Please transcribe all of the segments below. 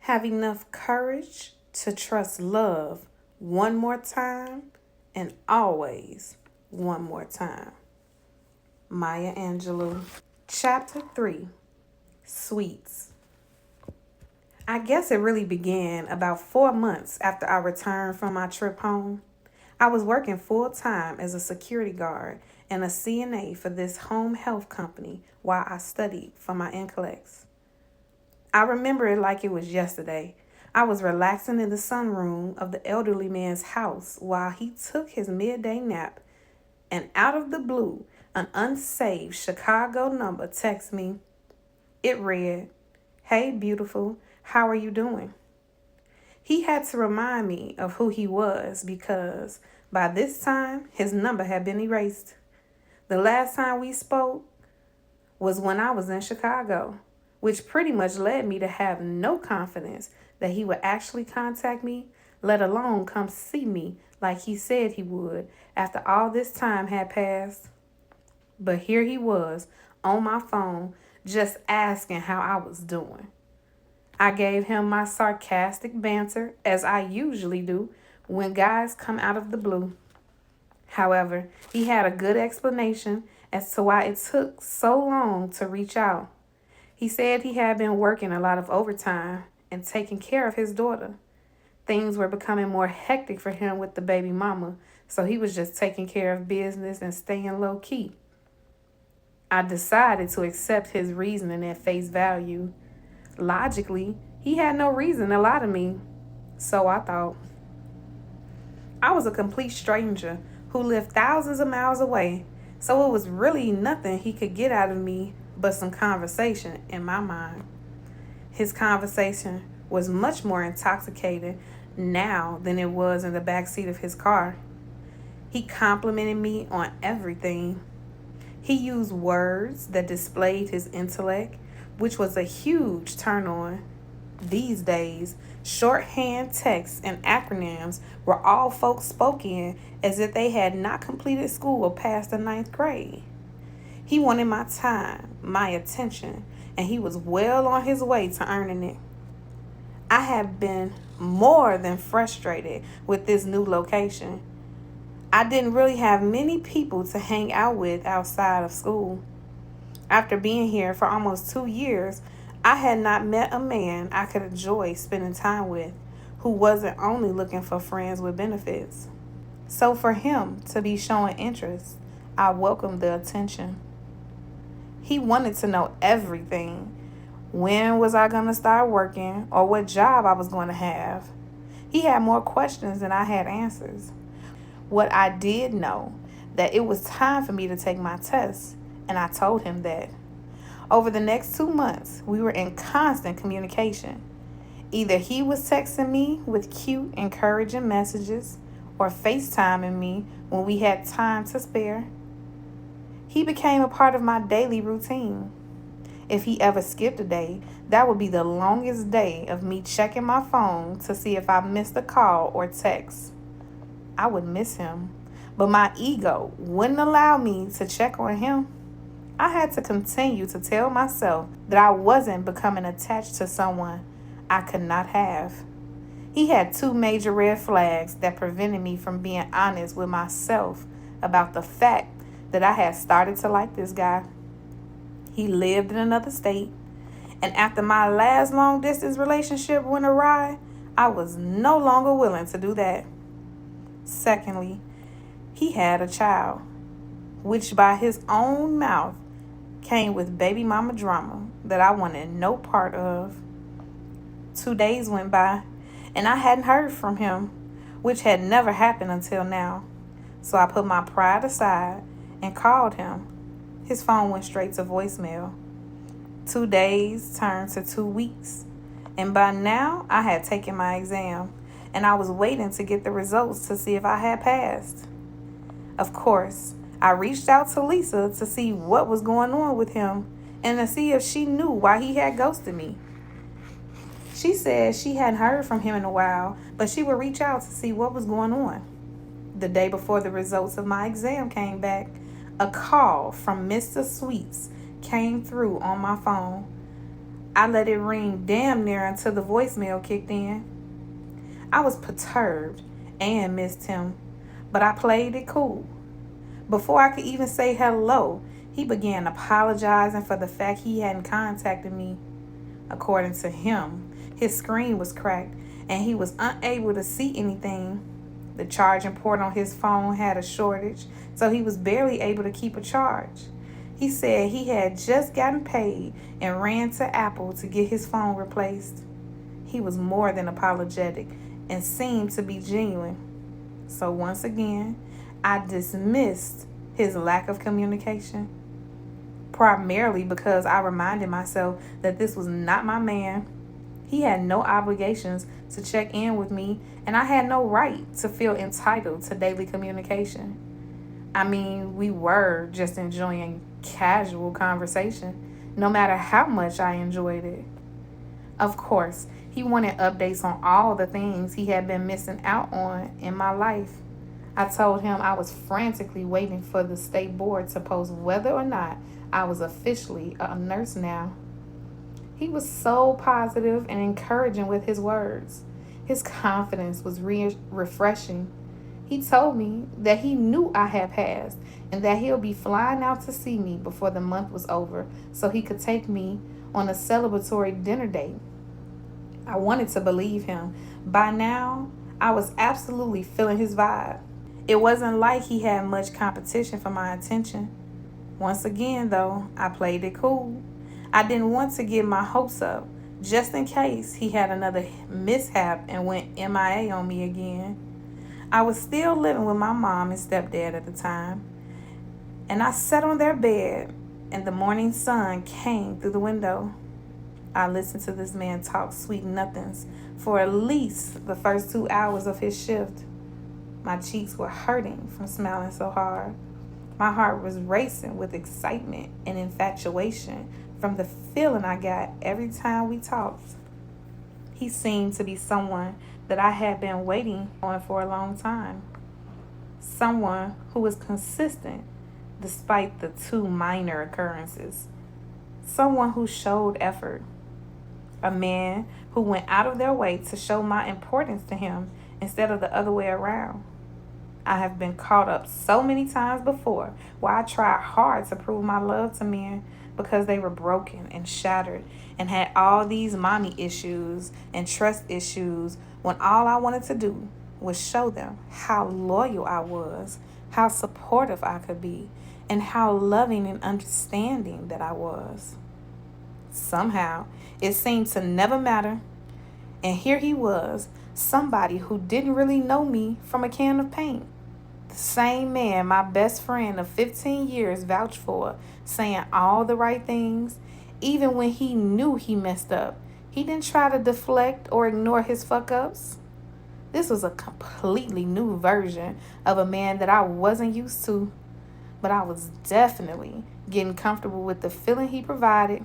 Have enough courage to trust love one more time and always one more time. Maya Angelou. Chapter 3 Sweets. I guess it really began about 4 months after I returned from my trip home. I was working full time as a security guard and a CNA for this home health company while I studied for my NCLEX. I remember it like it was yesterday. I was relaxing in the sunroom of the elderly man's house while he took his midday nap, and out of the blue, an unsaved Chicago number texted me. It read, "Hey, beautiful, how are you doing?" He had to remind me of who he was because by this time his number had been erased. The last time we spoke was when I was in Chicago, which pretty much led me to have no confidence that he would actually contact me, let alone come see me like he said he would after all this time had passed. But here he was on my phone just asking how I was doing. I gave him my sarcastic banter, as I usually do when guys come out of the blue. However, he had a good explanation as to why it took so long to reach out. He said he had been working a lot of overtime and taking care of his daughter. Things were becoming more hectic for him with the baby mama, so he was just taking care of business and staying low key. I decided to accept his reasoning at face value. Logically, he had no reason to lie to me, so I thought. I was a complete stranger who lived thousands of miles away, so it was really nothing he could get out of me but some conversation in my mind. His conversation was much more intoxicated now than it was in the backseat of his car. He complimented me on everything. He used words that displayed his intellect, which was a huge turn on. These days, shorthand texts and acronyms were all folks spoke in as if they had not completed school past the ninth grade. He wanted my time, my attention, and he was well on his way to earning it. I had been more than frustrated with this new location. I didn't really have many people to hang out with outside of school. After being here for almost 2 years, I had not met a man I could enjoy spending time with who wasn't only looking for friends with benefits. So for him to be showing interest, I welcomed the attention. He wanted to know everything. When was I going to start working or what job I was going to have? He had more questions than I had answers. What I did know, that it was time for me to take my test, and I told him that. Over the next 2 months, we were in constant communication. Either he was texting me with cute, encouraging messages or FaceTiming me when we had time to spare. He became a part of my daily routine. If he ever skipped a day, that would be the longest day of me checking my phone to see if I missed a call or text. I would miss him, but my ego wouldn't allow me to check on him. I had to continue to tell myself that I wasn't becoming attached to someone I could not have. He had two major red flags that prevented me from being honest with myself about the fact that I had started to like this guy. He lived in another state, and after my last long distance relationship went awry, I was no longer willing to do that. Secondly, he had a child, which by his own mouth came with baby mama drama that I wanted no part of. 2 days went by, and I hadn't heard from him, which had never happened until now. So I put my pride aside and called him. His phone went straight to voicemail. 2 days turned to 2 weeks, and by now I had taken my exam, and I was waiting to get the results to see if I had passed. Of course, I reached out to Lisa to see what was going on with him and to see if she knew why he had ghosted me. She said she hadn't heard from him in a while, but she would reach out to see what was going on. The day before the results of my exam came back, a call from Mr. Sweets came through on my phone. I let it ring damn near until the voicemail kicked in. I was perturbed and missed him, but I played it cool. Before I could even say hello, he began apologizing for the fact he hadn't contacted me. According to him, his screen was cracked and he was unable to see anything. The charging port on his phone had a shortage, so he was barely able to keep a charge. He said he had just gotten paid and ran to Apple to get his phone replaced. He was more than apologetic and seemed to be genuine. So once again, I dismissed his lack of communication, primarily because I reminded myself that this was not my man. He had no obligations to check in with me, and I had no right to feel entitled to daily communication. I mean, we were just enjoying casual conversation, no matter how much I enjoyed it. Of course, he wanted updates on all the things he had been missing out on in my life. I told him I was frantically waiting for the state board to post whether or not I was officially a nurse now. He was so positive and encouraging with his words. His confidence was refreshing. He told me that he knew I had passed and that he'll be flying out to see me before the month was over so he could take me on a celebratory dinner date. I wanted to believe him. By now, I was absolutely feeling his vibe. It wasn't like he had much competition for my attention. Once again, though, I played it cool. I didn't want to get my hopes up, just in case he had another mishap and went MIA on me again. I was still living with my mom and stepdad at the time, and I sat on their bed, and the morning sun came through the window. I listened to this man talk sweet nothings for at least the first 2 hours of his shift. My cheeks were hurting from smiling so hard. My heart was racing with excitement and infatuation from the feeling I got every time we talked. He seemed to be someone that I had been waiting on for a long time. Someone who was consistent despite the 2 minor occurrences. Someone who showed effort. A man who went out of their way to show my importance to him instead of the other way around. I have been caught up so many times before where I tried hard to prove my love to men because they were broken and shattered and had all these mommy issues and trust issues when all I wanted to do was show them how loyal I was, how supportive I could be, and how loving and understanding that I was. Somehow, it seemed to never matter. And here he was, somebody who didn't really know me from a can of paint. The same man my best friend of 15 years vouched for, saying all the right things, even when he knew he messed up. He didn't try to deflect or ignore his fuck-ups. This was a completely new version of a man that I wasn't used to, but I was definitely getting comfortable with the feeling he provided.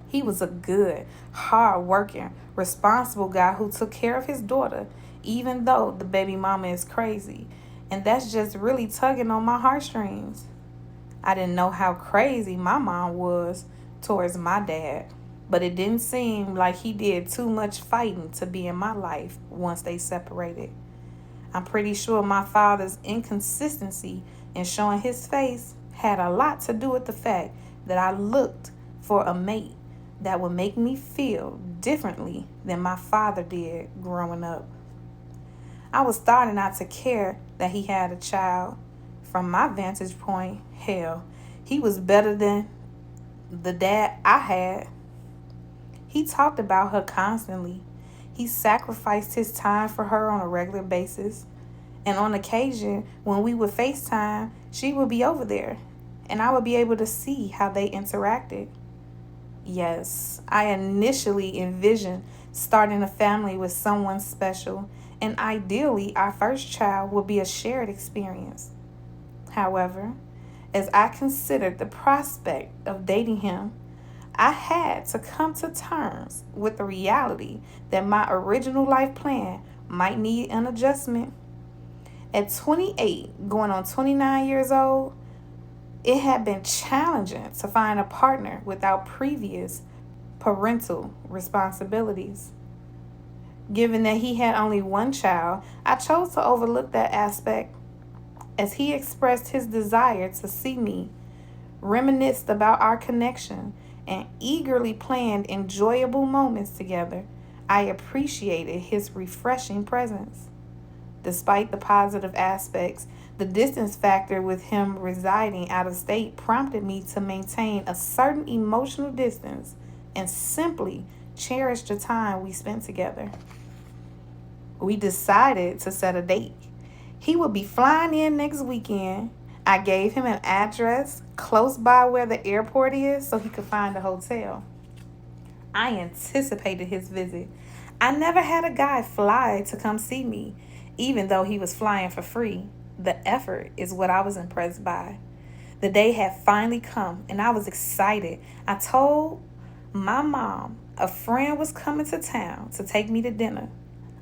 He was a good, hard-working, responsible guy who took care of his daughter, even though the baby mama is crazy. And that's just really tugging on my heartstrings. I didn't know how crazy my mom was towards my dad, but it didn't seem like he did too much fighting to be in my life once they separated. I'm pretty sure my father's inconsistency in showing his face had a lot to do with the fact that I looked for a mate that would make me feel differently than my father did growing up. I was starting not to care that he had a child. From my vantage point, hell, he was better than the dad I had. He talked about her constantly. He sacrificed his time for her on a regular basis. And on occasion, when we would FaceTime, she would be over there, and I would be able to see how they interacted. Yes, I initially envisioned starting a family with someone special, and ideally, our first child would be a shared experience. However, as I considered the prospect of dating him, I had to come to terms with the reality that my original life plan might need an adjustment. At 28, going on 29 years old, it had been challenging to find a partner without previous parental responsibilities. Given that he had only one child, I chose to overlook that aspect as he expressed his desire to see me, reminisced about our connection, and eagerly planned enjoyable moments together. I appreciated his refreshing presence. Despite the positive aspects, the distance factor with him residing out of state prompted me to maintain a certain emotional distance and simply cherish the time we spent together. We decided to set a date. He would be flying in next weekend. I gave him an address close by where the airport is so he could find a hotel. I anticipated his visit. I never had a guy fly to come see me, even though he was flying for free. The effort is what I was impressed by. The day had finally come, and I was excited. I told my mom a friend was coming to town to take me to dinner.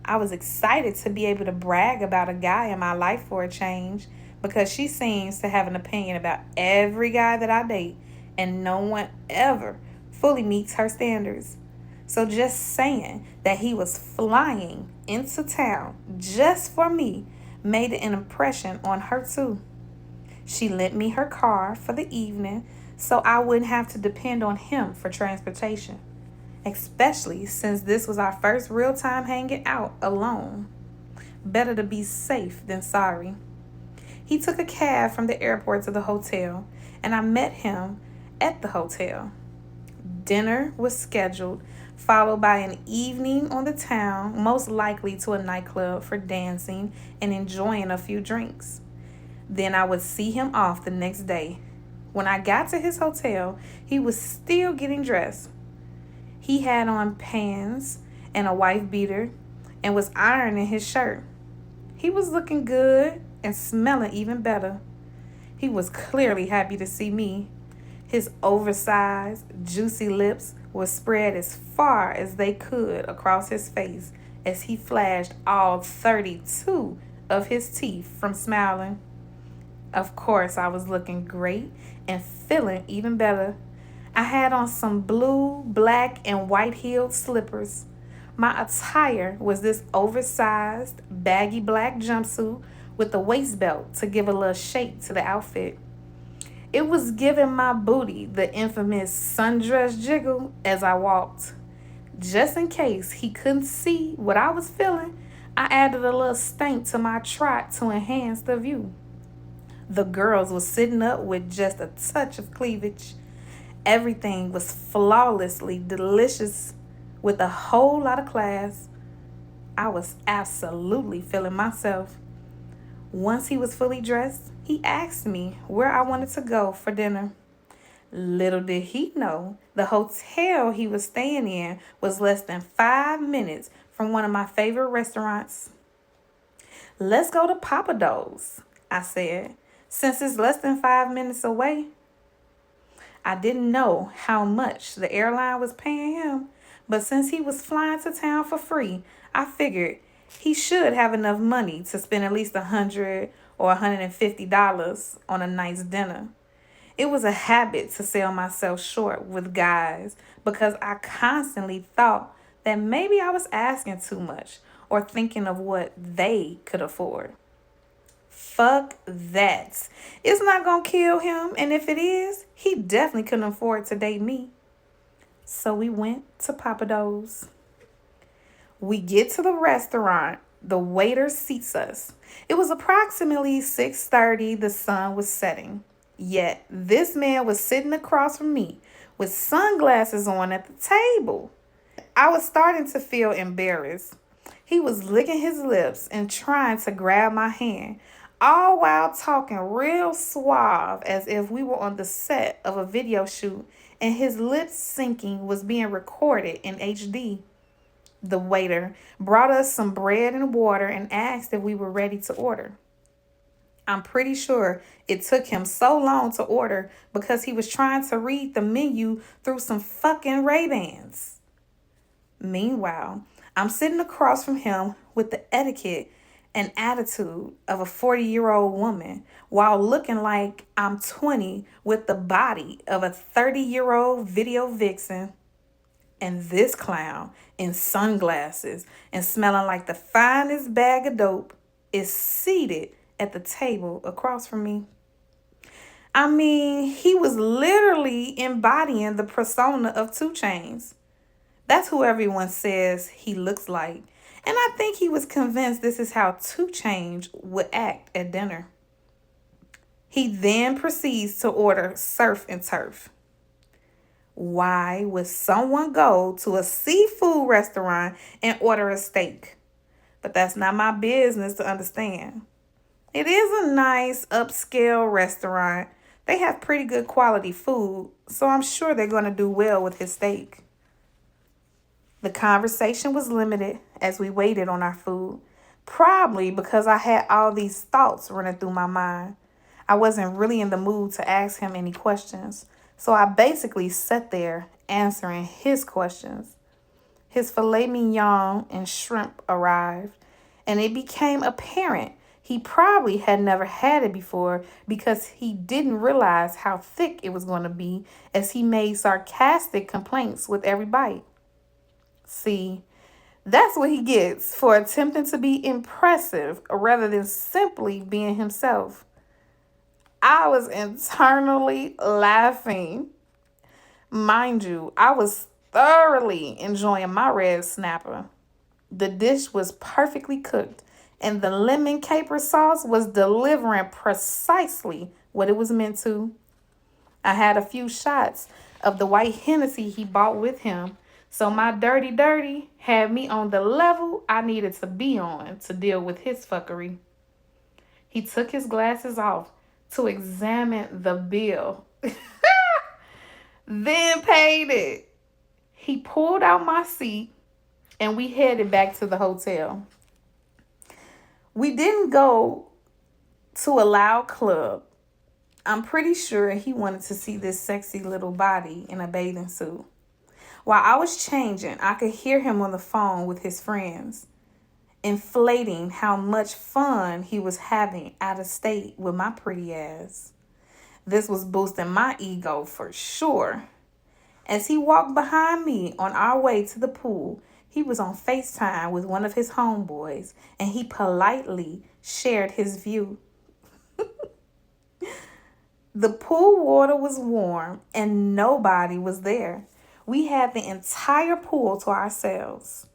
I was excited to be able to brag about a guy in my life for a change because she seems to have an opinion about every guy that I date, and no one ever fully meets her standards. So just saying that he was flying into town just for me made an impression on her too. She lent me her car for the evening so I wouldn't have to depend on him for transportation, especially since this was our first real time hanging out alone. Better to be safe than sorry. He took a cab from the airport to the hotel, and I met him at the hotel. Dinner was scheduled, followed by an evening on the town, most likely to a nightclub for dancing and enjoying a few drinks. Then I would see him off the next day. When I got to his hotel, he was still getting dressed. He had on pants and a wife beater and was ironing his shirt. He was looking good and smelling even better. He was clearly happy to see me. His oversized, juicy lips were spread as far as they could across his face as he flashed all 32 of his teeth from smiling. Of course, I was looking great and feeling even better. I had on some blue, black, and white heeled slippers. My attire was this oversized, baggy black jumpsuit with a waist belt to give a little shape to the outfit. It was giving my booty the infamous sundress jiggle as I walked. Just in case he couldn't see what I was feeling, I added a little stank to my trot to enhance the view. The girls were sitting up with just a touch of cleavage. Everything was flawlessly delicious with a whole lot of class. I was absolutely feeling myself. Once he was fully dressed, he asked me where I wanted to go for dinner. Little did he know, the hotel he was staying in was less than 5 minutes from one of my favorite restaurants. "Let's go to Papa Do's," I said, "since it's less than 5 minutes away." I didn't know how much the airline was paying him, but since he was flying to town for free, I figured he should have enough money to spend at least $100 or $150 on a nice dinner. It was a habit to sell myself short with guys because I constantly thought that maybe I was asking too much or thinking of what they could afford. Fuck that. It's not gonna kill him, and if it is, he definitely couldn't afford to date me. So we went to Papa Do's. We get to the restaurant. The waiter seats us. It was approximately 6:30. The sun was setting. Yet this man was sitting across from me with sunglasses on at the table. I was starting to feel embarrassed. He was licking his lips and trying to grab my hand, all while talking real suave as if we were on the set of a video shoot and his lip syncing was being recorded in HD. The waiter brought us some bread and water and asked if we were ready to order. I'm pretty sure it took him so long to order because he was trying to read the menu through some fucking Ray-Bans. Meanwhile, I'm sitting across from him with the etiquette and attitude of a 40-year-old woman while looking like I'm 20 with the body of a 30-year-old video vixen. And this clown in sunglasses and smelling like the finest bag of dope is seated at the table across from me. I mean, he was literally embodying the persona of Two Chains. That's who everyone says he looks like. And I think he was convinced this is how Two Chains would act at dinner. He then proceeds to order surf and turf. Why would someone go to a seafood restaurant and order a steak? But that's not my business to understand. It is a nice upscale restaurant. They have pretty good quality food, so I'm sure they're going to do well with his steak. The conversation was limited as we waited on our food, probably because I had all these thoughts running through my mind. I wasn't really in the mood to ask him any questions, so I basically sat there answering his questions. His filet mignon and shrimp arrived, and it became apparent he probably had never had it before because he didn't realize how thick it was going to be as he made sarcastic complaints with every bite. See, that's what he gets for attempting to be impressive rather than simply being himself. I was internally laughing. Mind you, I was thoroughly enjoying my red snapper. The dish was perfectly cooked, and the lemon caper sauce was delivering precisely what it was meant to. I had a few shots of the white Hennessy he bought with him, so my dirty had me on the level I needed to be on to deal with his fuckery. He took his glasses off to examine the bill, then paid it. He pulled out my seat and we headed back to the hotel. We didn't go to a loud club. I'm pretty sure he wanted to see this sexy little body in a bathing suit. While I was changing, I could hear him on the phone with his friends, inflating how much fun he was having out of state with my pretty ass. This was boosting my ego for sure. As he walked behind me on our way to the pool, he was on FaceTime with one of his homeboys, and he politely shared his view. The pool water was warm and nobody was there. We had the entire pool to ourselves.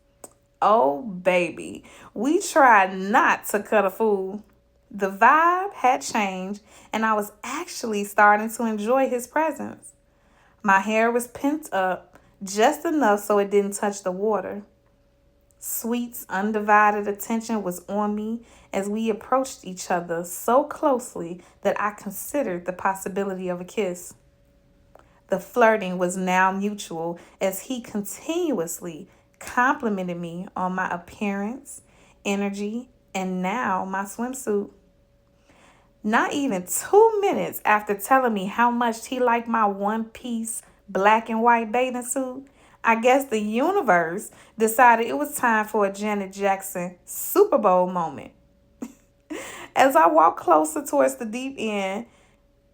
Oh, baby, we tried not to cut a fool. The vibe had changed, and I was actually starting to enjoy his presence. My hair was pent up just enough so it didn't touch the water. Sweet's undivided attention was on me as we approached each other so closely that I considered the possibility of a kiss. The flirting was now mutual as he continuously complimented me on my appearance, energy, and now my swimsuit. Not even 2 minutes after telling me how much he liked my one-piece black and white bathing suit, I guess the universe decided it was time for a Janet Jackson Super Bowl moment. As I walked closer towards the deep end,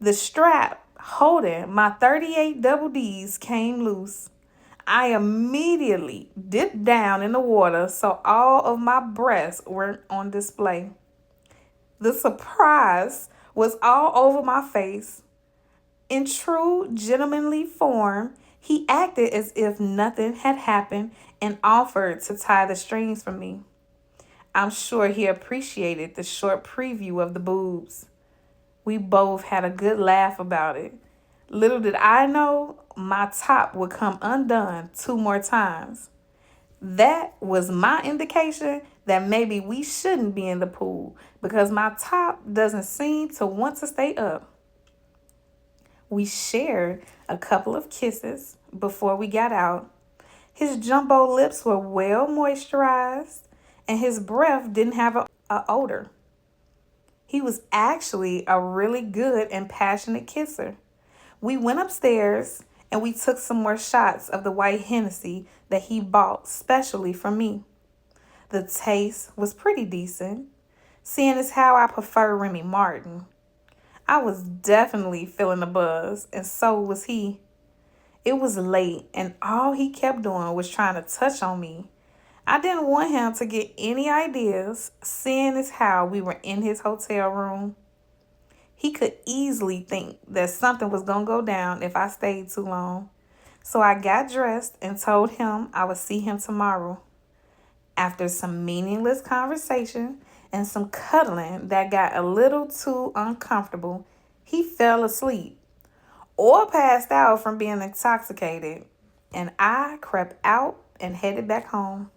the strap holding my 38 double D's came loose. I immediately dipped down in the water so all of my breasts were on display. The surprise was all over my face. In true gentlemanly form, he acted as if nothing had happened and offered to tie the strings for me. I'm sure he appreciated the short preview of the boobs. We both had a good laugh about it. Little did I know my top would come undone 2 more times. That was my indication that maybe we shouldn't be in the pool because my top doesn't seem to want to stay up. We shared a couple of kisses before we got out. His jumbo lips were well moisturized and his breath didn't have an odor. He was actually a really good and passionate kisser. We went upstairs and we took some more shots of the white Hennessy that he bought specially for me. The taste was pretty decent, seeing as how I prefer Remy Martin. I was definitely feeling the buzz, and so was he. It was late, and all he kept doing was trying to touch on me. I didn't want him to get any ideas, seeing as how we were in his hotel room. He could easily think that something was going to go down if I stayed too long. So I got dressed and told him I would see him tomorrow. After some meaningless conversation and some cuddling that got a little too uncomfortable, he fell asleep or passed out from being intoxicated, and I crept out and headed back home.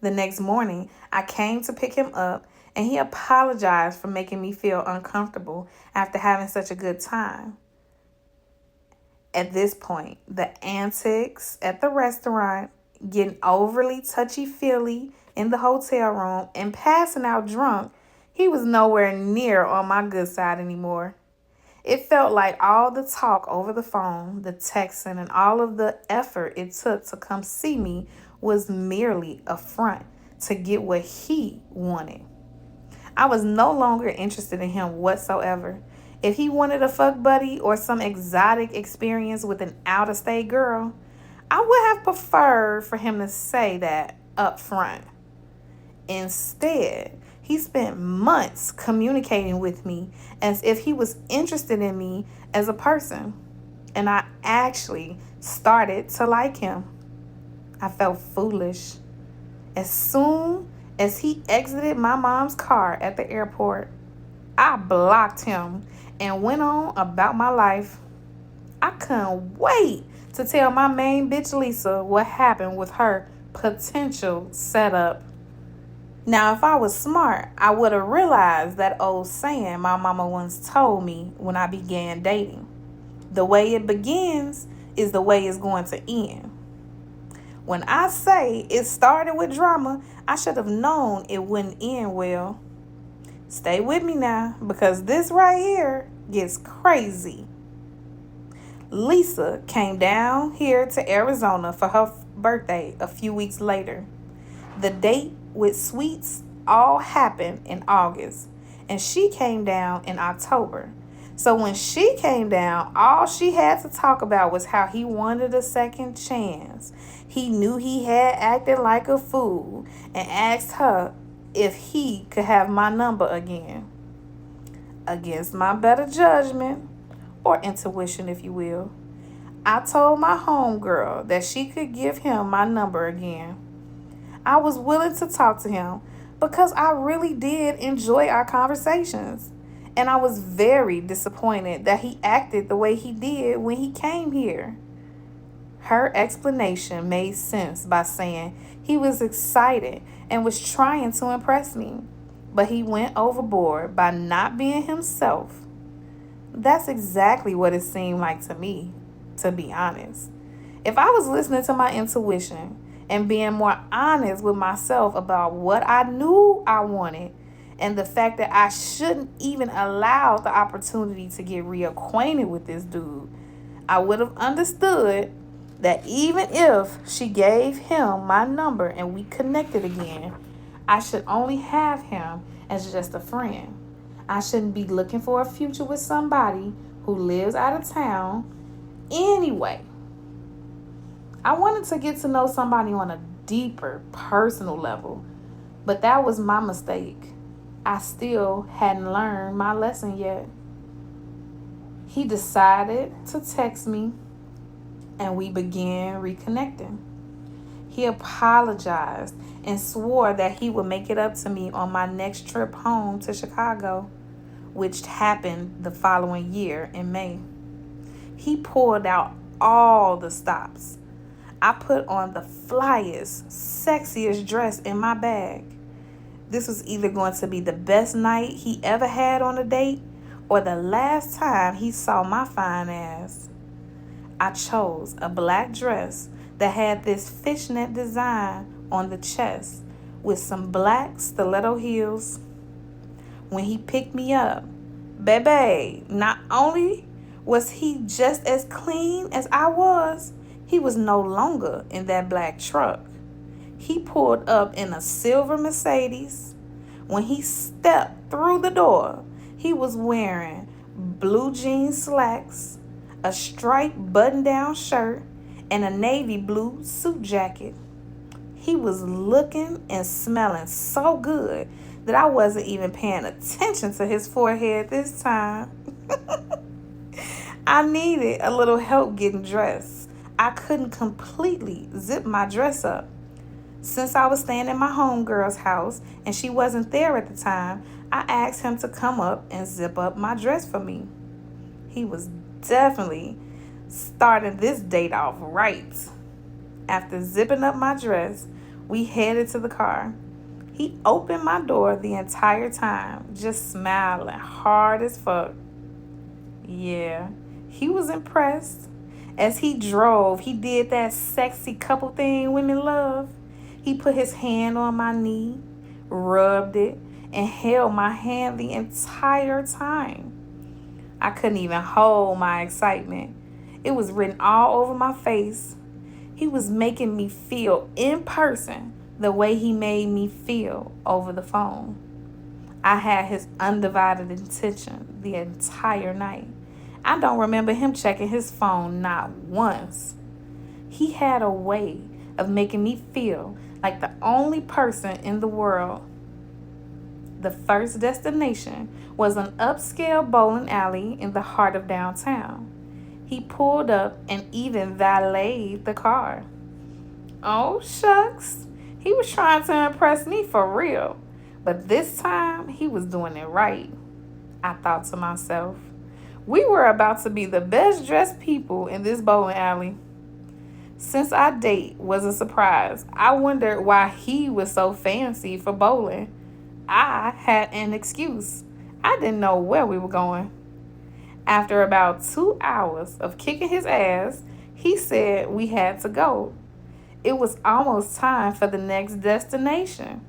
The next morning, I came to pick him up, and he apologized for making me feel uncomfortable after having such a good time. At this point, the antics at the restaurant, getting overly touchy-feely in the hotel room, and passing out drunk, he was nowhere near on my good side anymore. It felt like all the talk over the phone, the texting, and all of the effort it took to come see me was merely a front to get what he wanted. I was no longer interested in him whatsoever. If he wanted a fuck buddy or some exotic experience with an out-of-state girl, I would have preferred for him to say that up front. Instead, he spent months communicating with me as if he was interested in me as a person, and I actually started to like him. I felt foolish. As soon as he exited my mom's car at the airport, I blocked him and went on about my life. I couldn't wait to tell my main bitch Lisa what happened with her potential setup. Now, if I was smart, I would have realized that old saying my mama once told me when I began dating. The way it begins is the way it's going to end. When I say it started with drama, I should have known it wouldn't end well. Stay with me now, because this right here gets crazy. Lisa came down here to Arizona for her birthday a few weeks later. The date with sweets all happened in August, and she came down in October. So when she came down, all she had to talk about was how he wanted a second chance. He knew he had acted like a fool and asked her if he could have my number again. Against my better judgment, or intuition if you will, I told my homegirl that she could give him my number again. I was willing to talk to him because I really did enjoy our conversations. And I was very disappointed that he acted the way he did when he came here. Her explanation made sense by saying he was excited and was trying to impress me, but he went overboard by not being himself. That's exactly what it seemed like to me, to be honest. If I was listening to my intuition and being more honest with myself about what I knew I wanted, and the fact that I shouldn't even allow the opportunity to get reacquainted with this dude, I would have understood that even if she gave him my number and we connected again, I should only have him as just a friend. I shouldn't be looking for a future with somebody who lives out of town anyway. I wanted to get to know somebody on a deeper personal level, but that was my mistake. I still hadn't learned my lesson yet. He decided to text me, and we began reconnecting. He apologized and swore that he would make it up to me on my next trip home to Chicago, which happened the following year in May. He pulled out all the stops. I put on the flyest, sexiest dress in my bag. This was either going to be the best night he ever had on a date or the last time he saw my fine ass. I chose a black dress that had this fishnet design on the chest with some black stiletto heels. When he picked me up, baby, not only was he just as clean as I was, he was no longer in that black truck. He pulled up in a silver Mercedes. When he stepped through the door, he was wearing blue jean slacks, a striped button-down shirt, and a navy blue suit jacket. He was looking and smelling so good that I wasn't even paying attention to his forehead this time. I needed a little help getting dressed. I couldn't completely zip my dress up. Since I was staying at my homegirl's house and she wasn't there at the time, I asked him to come up and zip up my dress for me. He was definitely starting this date off right. After zipping up my dress, we headed to the car. He opened my door the entire time, just smiling hard as fuck. Yeah, he was impressed. As he drove, he did that sexy couple thing women love. He put his hand on my knee, rubbed it, and held my hand the entire time. I couldn't even hold my excitement. It was written all over my face. He was making me feel in person the way he made me feel over the phone. I had his undivided attention the entire night. I don't remember him checking his phone not once. He had a way of making me feel like the only person in the world. The first destination was an upscale bowling alley in the heart of downtown. He pulled up and even valeted the car. Oh, shucks. He was trying to impress me for real. But this time, he was doing it right. I thought to myself, we were about to be the best dressed people in this bowling alley. Since our date was a surprise, I wondered why he was so fancy for bowling. I had an excuse. I didn't know where we were going. After about 2 hours of kicking his ass, he said we had to go. It was almost time for the next destination.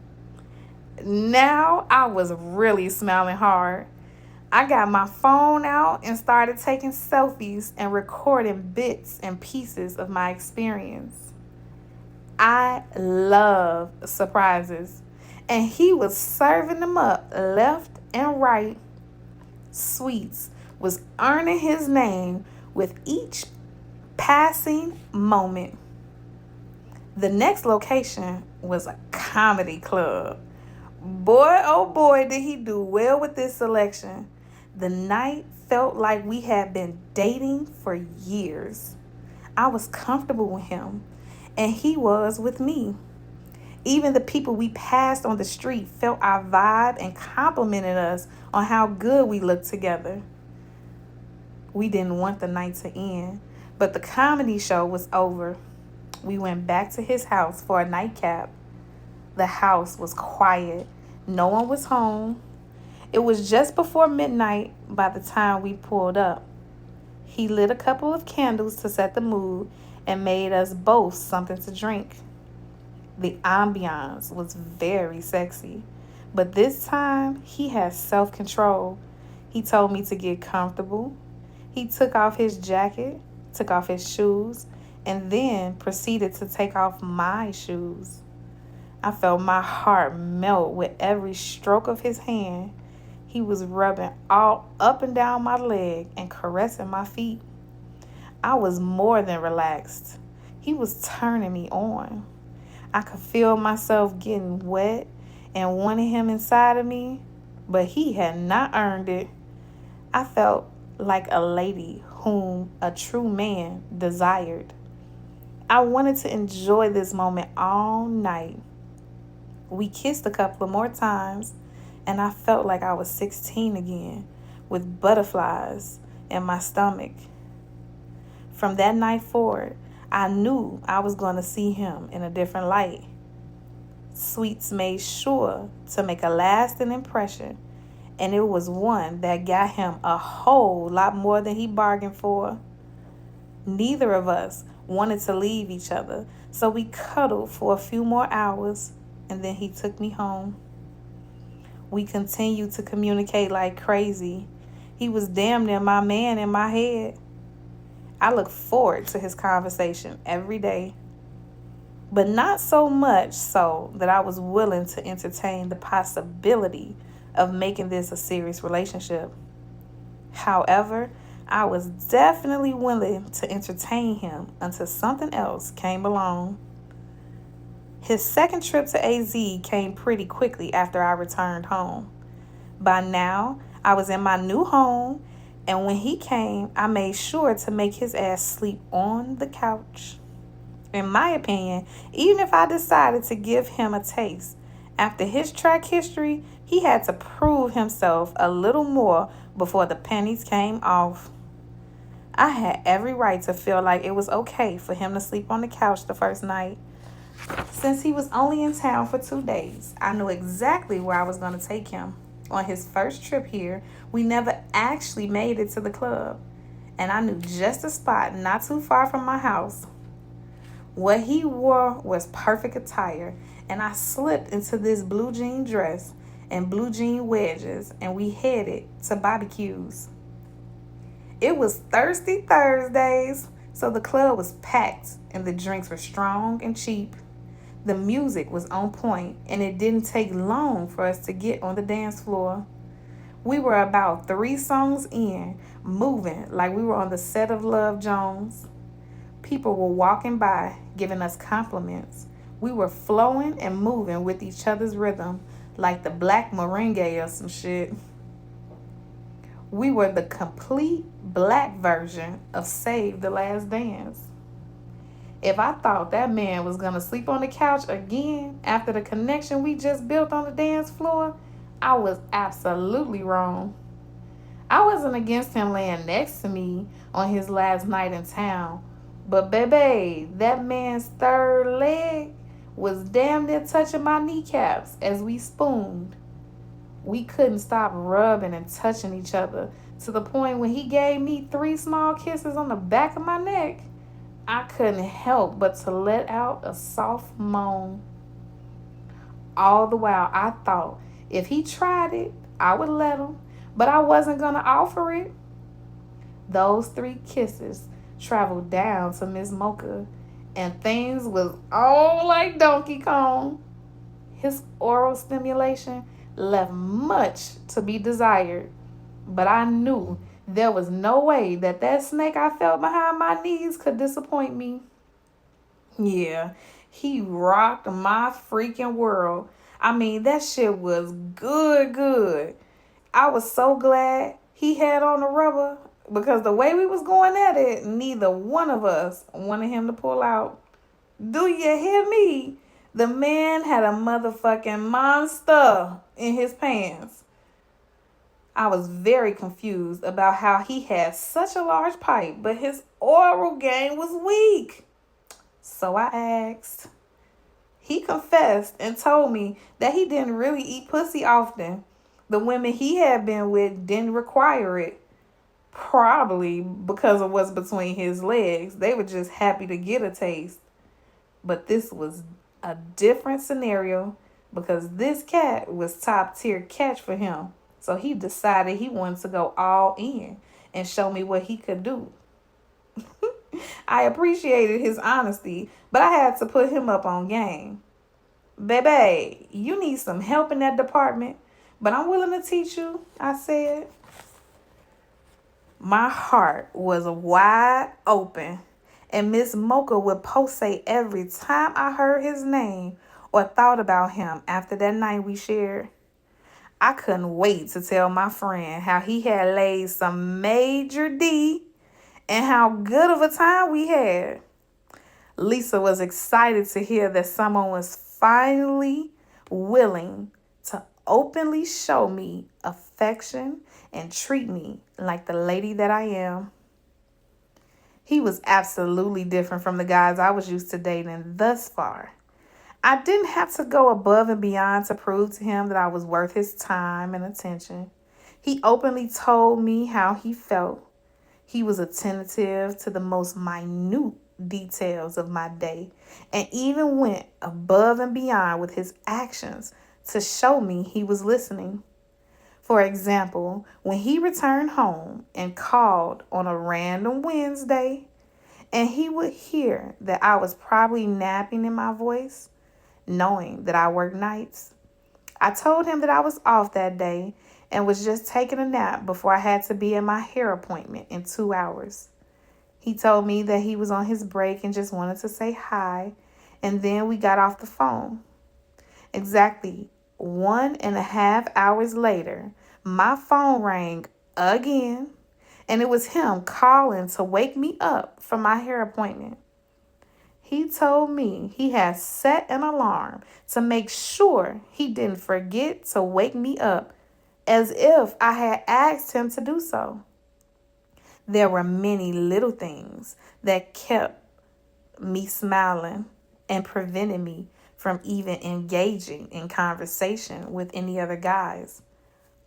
Now I was really smiling hard. I got my phone out and started taking selfies and recording bits and pieces of my experience. I love surprises, and he was serving them up left and right. Sweets was earning his name with each passing moment. The next location was a comedy club. Boy, oh boy, did he do well with this selection. The night felt like we had been dating for years. I was comfortable with him, and he was with me. Even the people we passed on the street felt our vibe and complimented us on how good we looked together. We didn't want the night to end, but the comedy show was over. We went back to his house for a nightcap. The house was quiet. No one was home. It was just before midnight by the time we pulled up. He lit a couple of candles to set the mood and made us both something to drink. The ambiance was very sexy, but this time he had self-control. He told me to get comfortable. He took off his jacket, took off his shoes, and then proceeded to take off my shoes. I felt my heart melt with every stroke of his hand. He was rubbing all up and down my leg and caressing my feet. I was more than relaxed. He was turning me on. I could feel myself getting wet and wanting him inside of me, but he had not earned it. I felt like a lady whom a true man desired. I wanted to enjoy this moment all night. We kissed a couple of more times, and I felt like I was 16 again, with butterflies in my stomach. From that night forward, I knew I was going to see him in a different light. Sweets made sure to make a lasting impression, and it was one that got him a whole lot more than he bargained for. Neither of us wanted to leave each other, so we cuddled for a few more hours, and then he took me home. We continued to communicate like crazy. He was damn near my man in my head. I look forward to his conversation every day, but not so much so that I was willing to entertain the possibility of making this a serious relationship. However, I was definitely willing to entertain him until something else came along. His second trip to AZ came pretty quickly after I returned home. By now, I was in my new home, and when he came, I made sure to make his ass sleep on the couch. In my opinion, even if I decided to give him a taste, after his track history, he had to prove himself a little more before the pennies came off. I had every right to feel like it was okay for him to sleep on the couch the first night. Since he was only in town for 2 days, I knew exactly where I was going to take him. On his first trip here, we never actually made it to the club, and I knew just a spot not too far from my house. What he wore was perfect attire, and I slipped into this blue jean dress and blue jean wedges, and we headed to barbecues. It was Thirsty Thursdays, so the club was packed and the drinks were strong and cheap. The music was on point, and it didn't take long for us to get on the dance floor. We were about 3 songs in, moving like we were on the set of Love Jones. People were walking by, giving us compliments. We were flowing and moving with each other's rhythm, like the black merengue or some shit. We were the complete black version of Save the Last Dance. If I thought that man was going to sleep on the couch again after the connection we just built on the dance floor, I was absolutely wrong. I wasn't against him laying next to me on his last night in town, but baby, that man's third leg was damn near touching my kneecaps as we spooned. We couldn't stop rubbing and touching each other to the point when he gave me 3 small kisses on the back of my neck. I couldn't help but to let out a soft moan. All the while, I thought if he tried it, I would let him, but I wasn't going to offer it. Those 3 kisses traveled down to Miss Mocha, and things was all like Donkey Kong. His oral stimulation left much to be desired, but I knew there was no way that snake I felt behind my knees could disappoint me. Yeah, he rocked my freaking world. I mean, that shit was good. I was so glad he had on the rubber because the way we was going at it, neither one of us wanted him to pull out. Do you hear me? The man had a motherfucking monster in his pants. I was very confused about how he had such a large pipe, but his oral game was weak. So I asked. He confessed and told me that he didn't really eat pussy often. The women he had been with didn't require it. Probably because of what's between his legs. They were just happy to get a taste. But this was a different scenario because this cat was top tier catch for him. So he decided he wanted to go all in and show me what he could do. I appreciated his honesty, but I had to put him up on game. Baby, you need some help in that department, but I'm willing to teach you, I said. My heart was wide open, and Miss Mocha would pulsate every time I heard his name or thought about him after that night we shared. I couldn't wait to tell my friend how he had laid some major D and how good of a time we had. Lisa was excited to hear that someone was finally willing to openly show me affection and treat me like the lady that I am. He was absolutely different from the guys I was used to dating thus far. I didn't have to go above and beyond to prove to him that I was worth his time and attention. He openly told me how he felt. He was attentive to the most minute details of my day and even went above and beyond with his actions to show me he was listening. For example, when he returned home and called on a random Wednesday, and he would hear that I was probably napping in my voice, knowing that I work nights, I told him that I was off that day and was just taking a nap before I had to be at my hair appointment in 2 hours. He told me that he was on his break and just wanted to say hi, and then we got off the phone. Exactly 1.5 hours later, my phone rang again, and it was him calling to wake me up for my hair appointment. He told me he had set an alarm to make sure he didn't forget to wake me up, as if I had asked him to do so. There were many little things that kept me smiling and prevented me from even engaging in conversation with any other guys.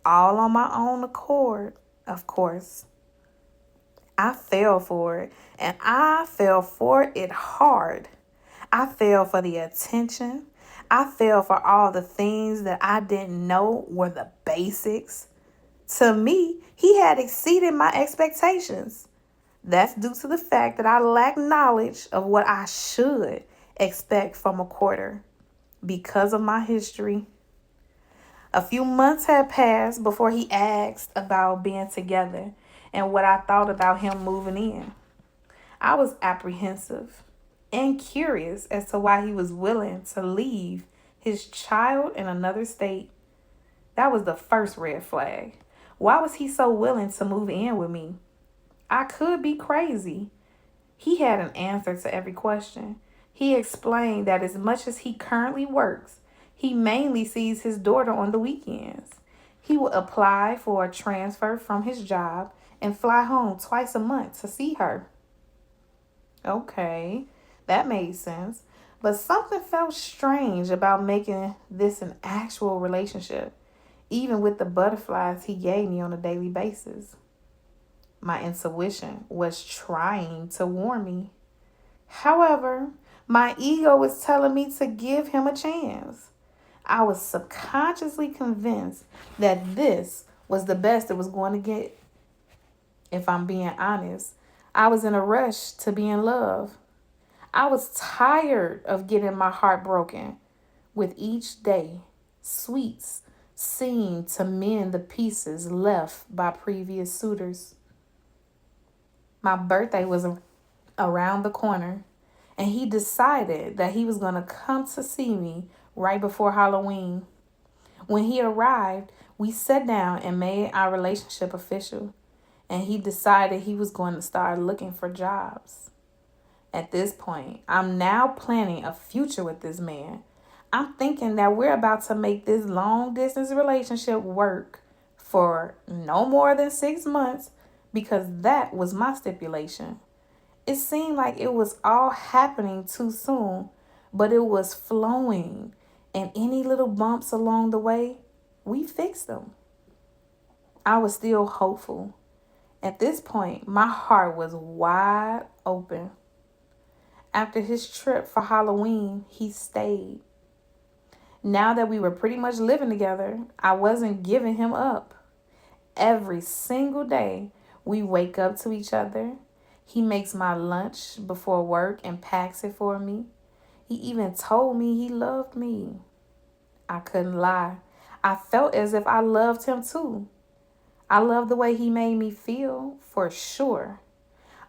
All on my own accord, of course. I fell for it, and I fell for it hard. I fell for the attention. I fell for all the things that I didn't know were the basics. To me, he had exceeded my expectations. That's due to the fact that I lack knowledge of what I should expect from a courter because of my history. A few months had passed before he asked about being together and what I thought about him moving in. I was apprehensive and curious as to why he was willing to leave his child in another state. That was the first red flag. Why was he so willing to move in with me? I could be crazy. He had an answer to every question. He explained that as much as he currently works, he mainly sees his daughter on the weekends. He would apply for a transfer from his job and fly home twice a month to see her. Okay, that made sense. But something felt strange about making this an actual relationship, even with the butterflies he gave me on a daily basis. My intuition was trying to warn me. However, my ego was telling me to give him a chance. I was subconsciously convinced that this was the best it was going to get. If I'm being honest, I was in a rush to be in love. I was tired of getting my heart broken. With each day, sweets seemed to mend the pieces left by previous suitors. My birthday was around the corner, and he decided that he was going to come to see me right before Halloween. When he arrived, we sat down and made our relationship official, and he decided he was going to start looking for jobs. At this point, I'm now planning a future with this man. I'm thinking that we're about to make this long distance relationship work for no more than 6 months because that was my stipulation. It seemed like it was all happening too soon, but it was flowing, and any little bumps along the way, we fixed them. I was still hopeful. At this point, my heart was wide open. After his trip for Halloween, he stayed. Now that we were pretty much living together, I wasn't giving him up. Every single day, we wake up to each other. He makes my lunch before work and packs it for me. He even told me he loved me. I couldn't lie. I felt as if I loved him too. I loved the way he made me feel, for sure.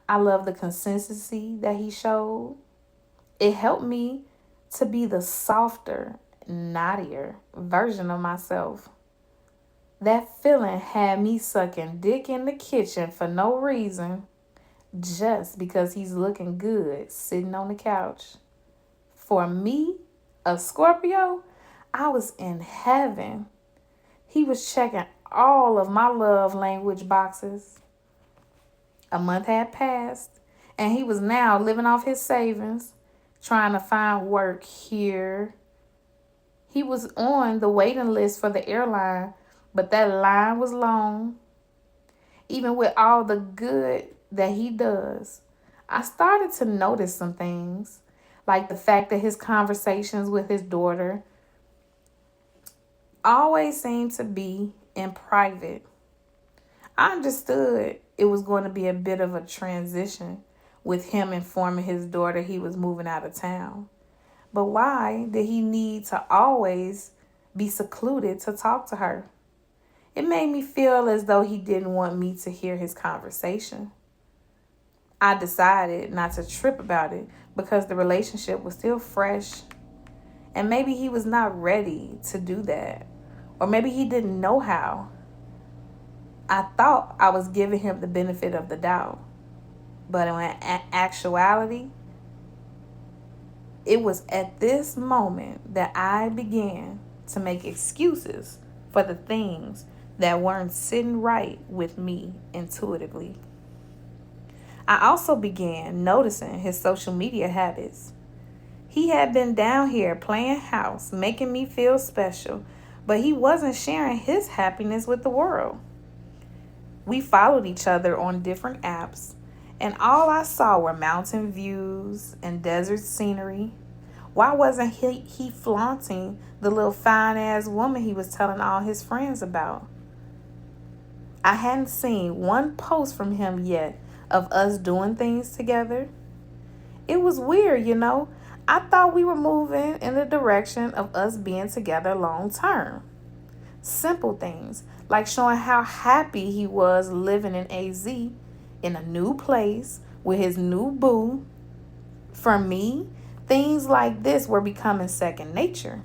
I love the consistency that he showed. It helped me to be the softer, naughtier version of myself. That feeling had me sucking dick in the kitchen for no reason, just because he's looking good sitting on the couch. For me, a Scorpio, I was in heaven. He was checking all of my love language boxes. A month had passed, and he was now living off his savings, trying to find work here. He was on the waiting list for the airline, but that line was long. Even with all the good that he does, I started to notice some things, like the fact that his conversations with his daughter always seemed to be in private. I understood it was going to be a bit of a transition with him informing his daughter he was moving out of town. But why did he need to always be secluded to talk to her? It made me feel as though he didn't want me to hear his conversation. I decided not to trip about it because the relationship was still fresh, and maybe he was not ready to do that, or maybe he didn't know how. I thought I was giving him the benefit of the doubt, but in actuality, it was at this moment that I began to make excuses for the things that weren't sitting right with me intuitively. I also began noticing his social media habits. He had been down here playing house, making me feel special, but he wasn't sharing his happiness with the world. We followed each other on different apps, and all I saw were mountain views and desert scenery. Why wasn't he flaunting the little fine ass woman he was telling all his friends about? I hadn't seen one post from him yet of us doing things together. It was weird, you know. I thought we were moving in the direction of us being together long term. Simple things like showing how happy he was living in AZ in a new place with his new boo. For me, things like this were becoming second nature.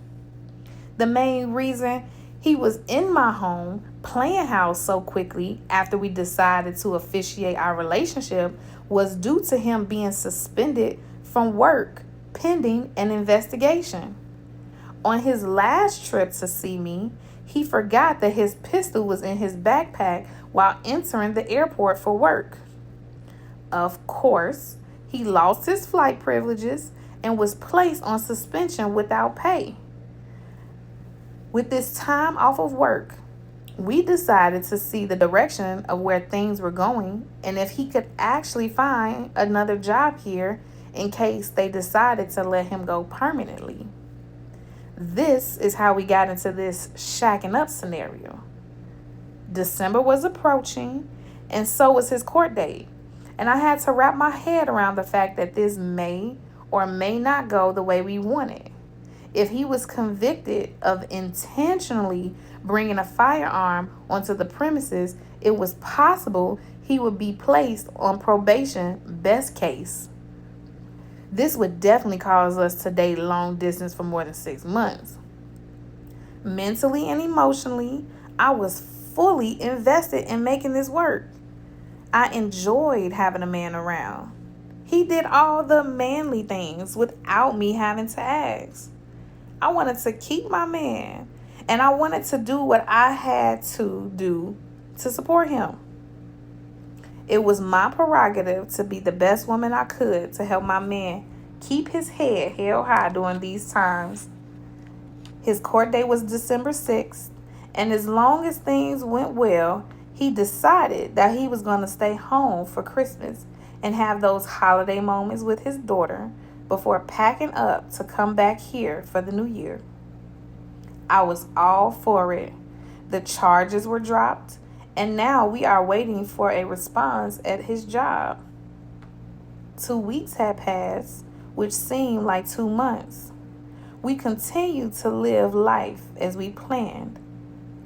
The main reason he was in my home playing house so quickly after we decided to officiate our relationship was due to him being suspended from work pending an investigation. On his last trip to see me, he forgot that his pistol was in his backpack while entering the airport for work. Of course, he lost his flight privileges and was placed on suspension without pay. With this time off of work, we decided to see the direction of where things were going and if he could actually find another job here in case they decided to let him go permanently. This is how we got into this shacking up scenario. December was approaching, and so was his court date. And I had to wrap my head around the fact that this may or may not go the way we wanted. If he was convicted of intentionally bringing a firearm onto the premises, it was possible he would be placed on probation, best case. This would definitely cause us to date long distance for more than 6 months. Mentally and emotionally, I was fully invested in making this work. I enjoyed having a man around. He did all the manly things without me having to ask. I wanted to keep my man, and I wanted to do what I had to do to support him. It was my prerogative to be the best woman I could to help my man keep his head held high during these times. His court date was December 6th, and as long as things went well, he decided that he was going to stay home for Christmas and have those holiday moments with his daughter before packing up to come back here for the new year. I was all for it. The charges were dropped, and now we are waiting for a response at his job. 2 weeks had passed, which seemed like 2 months. We continued to live life as we planned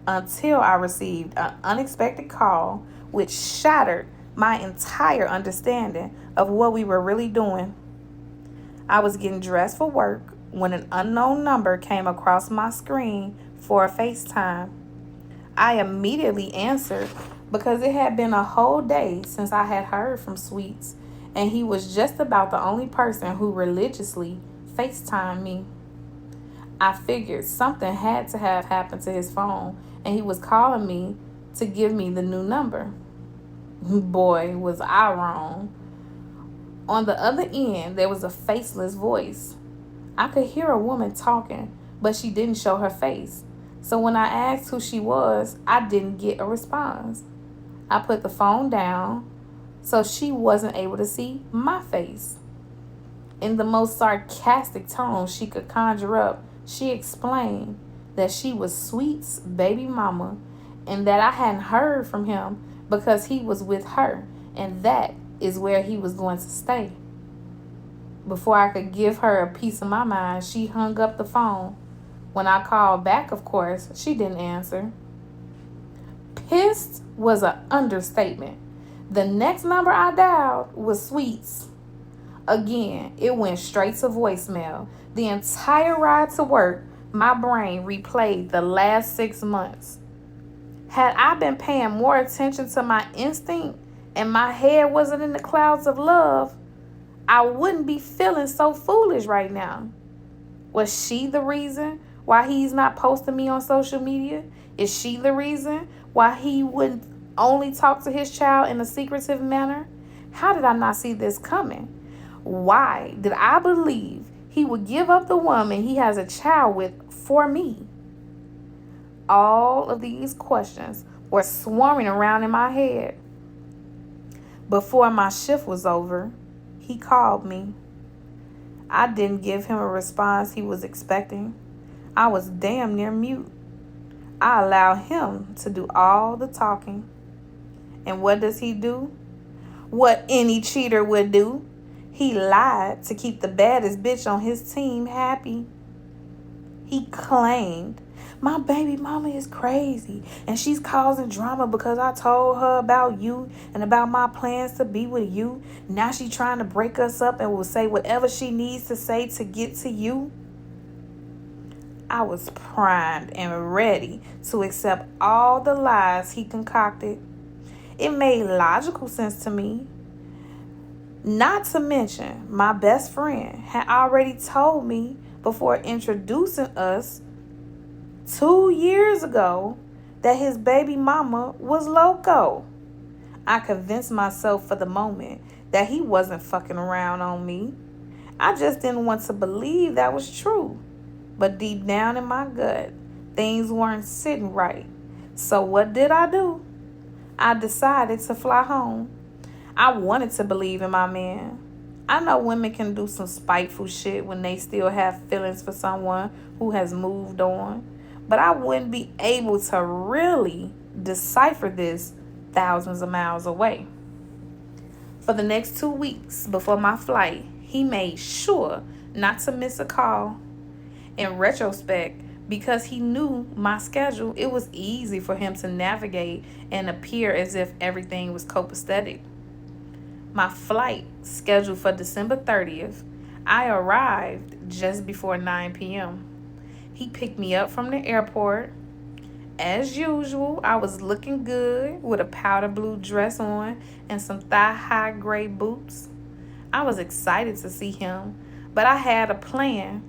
until I received an unexpected call which shattered my entire understanding of what we were really doing. I was getting dressed for work when an unknown number came across my screen for a FaceTime. I immediately answered because it had been a whole day since I had heard from Sweets, and he was just about the only person who religiously FaceTimed me. I figured something had to have happened to his phone, and he was calling me to give me the new number. Boy, was I wrong. On the other end, there was a faceless voice. I could hear a woman talking, but she didn't show her face. So when I asked who she was, I didn't get a response. I put the phone down so she wasn't able to see my face. In the most sarcastic tone she could conjure up, she explained that she was Sweet's baby mama and that I hadn't heard from him because he was with her, and that is where he was going to stay. Before I could give her a piece of my mind, she hung up the phone. When I called back, of course, she didn't answer. Hissed was an understatement. The next number I dialed was Sweets. Again, it went straight to voicemail. The entire ride to work, my brain replayed the last 6 months. Had I been paying more attention to my instinct and my head wasn't in the clouds of love, I wouldn't be feeling so foolish right now. Was she the reason why he's not posting me on social media? Is she the reason why he wouldn't only talk to his child in a secretive manner? How did I not see this coming? Why did I believe he would give up the woman he has a child with for me? All of these questions were swarming around in my head. Before my shift was over, he called me. I didn't give him a response he was expecting. I was damn near mute. I allowed him to do all the talking. And what does he do? What any cheater would do. He lied to keep the baddest bitch on his team happy. He claimed, my baby mama is crazy and she's causing drama because I told her about you and about my plans to be with you. Now she's trying to break us up and will say whatever she needs to say to get to you. I was primed and ready to accept all the lies he concocted. It made logical sense to me. Not to mention, my best friend had already told me before introducing us 2 years ago that his baby mama was loco. I convinced myself for the moment that he wasn't fucking around on me. I just didn't want to believe that was true. But deep down in my gut, things weren't sitting right. So what did I do? I decided to fly home. I wanted to believe in my man. I know women can do some spiteful shit when they still have feelings for someone who has moved on. But I wouldn't be able to really decipher this thousands of miles away. For the next 2 weeks before my flight, he made sure not to miss a call. In retrospect, because he knew my schedule, it was easy for him to navigate and appear as if everything was copacetic. My flight, scheduled for December 30th, I arrived just before 9 p.m. He picked me up from the airport. As usual, I was looking good with a powder blue dress on and some thigh-high gray boots. I was excited to see him, but I had a plan.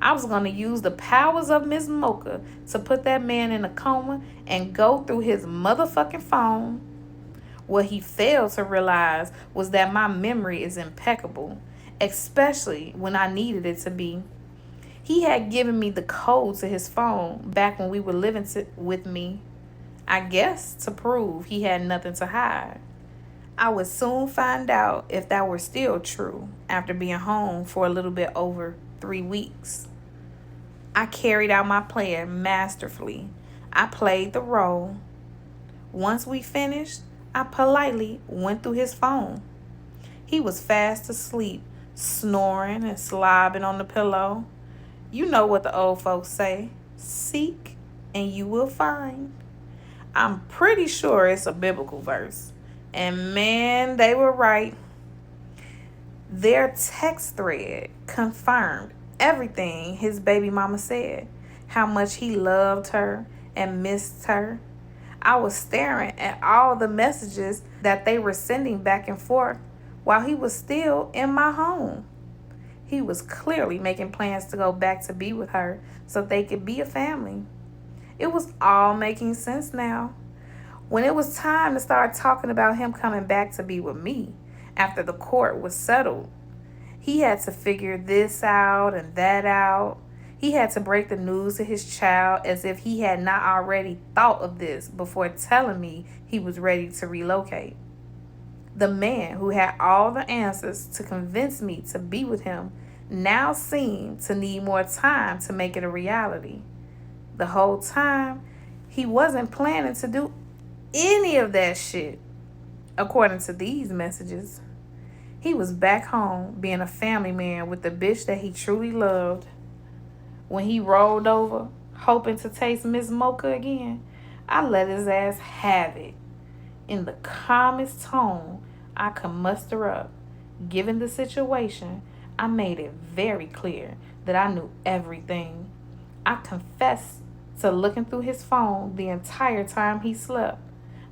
I was going to use the powers of Miss Mocha to put that man in a coma and go through his motherfucking phone. What he failed to realize was that my memory is impeccable, especially when I needed it to be. He had given me the code to his phone back when we were living with me, I guess to prove he had nothing to hide. I would soon find out if that were still true after being home for a little bit over 3 weeks. I carried out my plan masterfully. I played the role. Once we finished, I politely went through his phone. He was fast asleep, snoring and slobbing on the pillow. You know what the old folks say, seek and you will find. I'm pretty sure it's a biblical verse. And man, they were right. Their text thread confirmed everything his baby mama said, how much he loved her and missed her. I was staring at all the messages that they were sending back and forth while he was still in my home. He was clearly making plans to go back to be with her so they could be a family. It was all making sense now. When it was time to start talking about him coming back to be with me after the court was settled, he had to figure this out and that out. He had to break the news to his child as if he had not already thought of this before telling me he was ready to relocate. The man who had all the answers to convince me to be with him now seemed to need more time to make it a reality. The whole time, he wasn't planning to do any of that shit, according to these messages. He was back home being a family man with the bitch that he truly loved. When he rolled over, hoping to taste Miss Mocha again, I let his ass have it in the calmest tone I could muster up. Given the situation, I made it very clear that I knew everything. I confessed to looking through his phone the entire time he slept.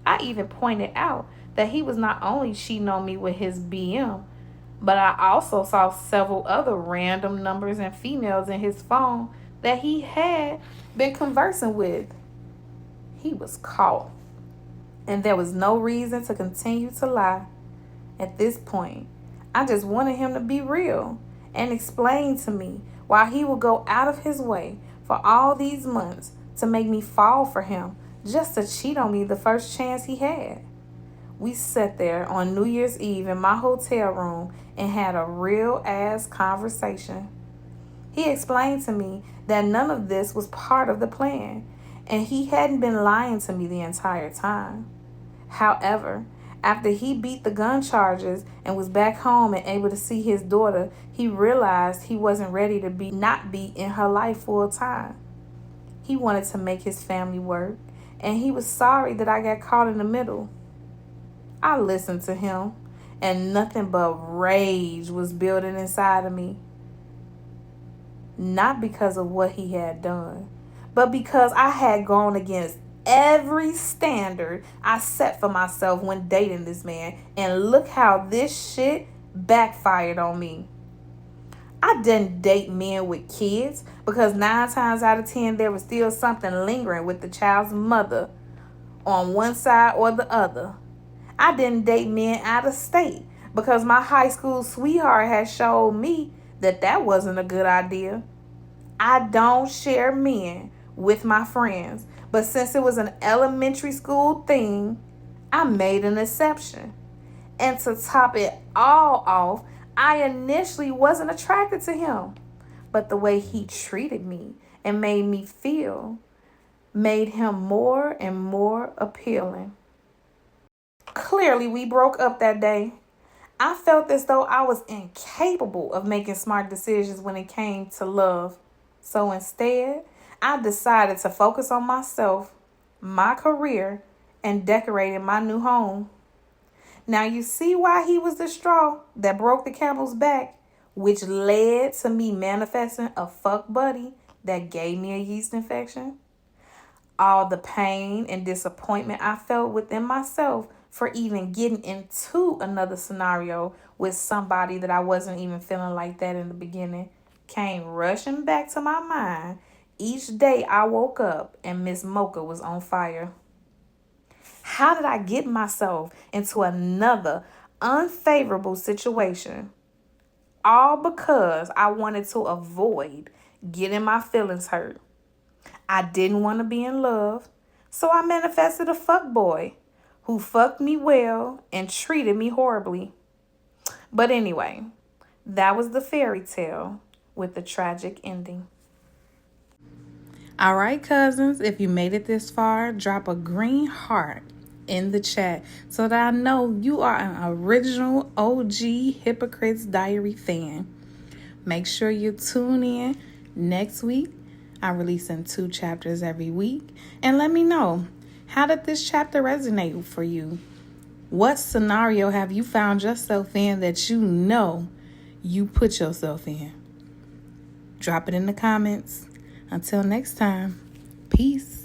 I even pointed out that he was not only cheating on me with his BM, but I also saw several other random numbers and females in his phone that he had been conversing with. He was caught, and there was no reason to continue to lie. At this point, I just wanted him to be real and explain to me why he would go out of his way for all these months to make me fall for him just to cheat on me the first chance he had. We sat there on New Year's Eve in my hotel room and had a real ass conversation. He explained to me that none of this was part of the plan and he hadn't been lying to me the entire time. However, after he beat the gun charges and was back home and able to see his daughter, he realized he wasn't ready to not be in her life full time. He wanted to make his family work, and he was sorry that I got caught in the middle. I listened to him, and nothing but rage was building inside of me. Not because of what he had done, but because I had gone against every standard I set for myself when dating this man, and look how this shit backfired on me. I didn't date men with kids because 9 times out of 10 there was still something lingering with the child's mother on one side or the other. I didn't date men out of state because my high school sweetheart had showed me that wasn't a good idea. I don't share men with my friends, but since it was an elementary school thing, I made an exception. And to top it all off, I initially wasn't attracted to him, but the way he treated me and made me feel made him more and more appealing. Clearly, we broke up that day. I felt as though I was incapable of making smart decisions when it came to love. So instead, I decided to focus on myself, my career, and decorating my new home. Now you see why he was the straw that broke the camel's back, which led to me manifesting a fuck buddy that gave me a yeast infection? All the pain and disappointment I felt within myself for even getting into another scenario with somebody that I wasn't even feeling like that in the beginning came rushing back to my mind each day I woke up and Miss Mocha was on fire. How did I get myself into another unfavorable situation? All because I wanted to avoid getting my feelings hurt. I didn't want to be in love, so I manifested a fuckboy who fucked me well and treated me horribly. But anyway, that was the fairy tale with the tragic ending. All right, cousins, if you made it this far, drop a green heart in the chat so that I know you are an original OG Hypocrites Diary fan. Make sure you tune in next week. I'm releasing 2 chapters every week. And let me know, how did this chapter resonate for you? What scenario have you found yourself in that you know you put yourself in? Drop it in the comments. Until next time, peace.